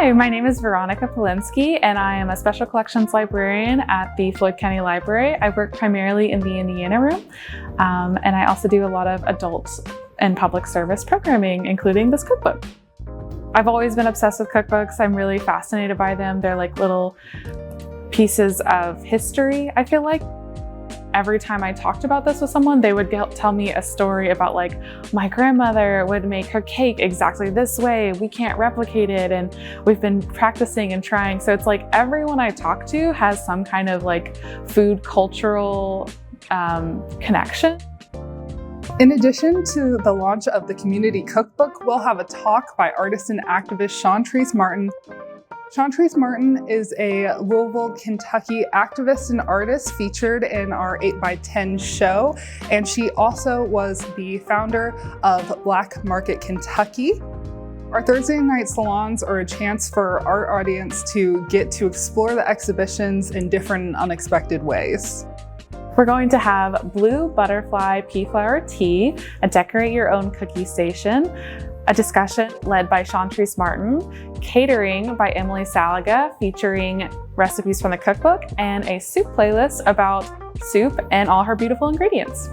Hi, my name is Veronica Polinsky, and I am a Special Collections Librarian at the Floyd County Library. I work primarily in the Indiana room, and I also do a lot of adult and public service programming, including this cookbook. I've always been obsessed with cookbooks. I'm really fascinated by them. They're like little pieces of history, I feel like. Every time I talked about this with someone, they would tell me a story about like, my grandmother would make her cake exactly this way. We can't replicate it. And we've been practicing and trying. So it's like everyone I talk to has some kind of like food cultural connection. In addition to the launch of the Community Cookbook, we'll have a talk by artist and activist Shauntrice Martin. Shauntrice Martin is a Louisville, Kentucky activist and artist featured in our 8x10 show, and she also was the founder of Black Market Kentucky. Our Thursday Night Salons are a chance for our audience to get to explore the exhibitions in different and unexpected ways. We're going to have Blue Butterfly Pea Flower Tea, a decorate your own cookie station, a discussion led by Shauntrice Martin, catering by Emily Salaga featuring recipes from the cookbook, and a soup playlist about soup and all her beautiful ingredients.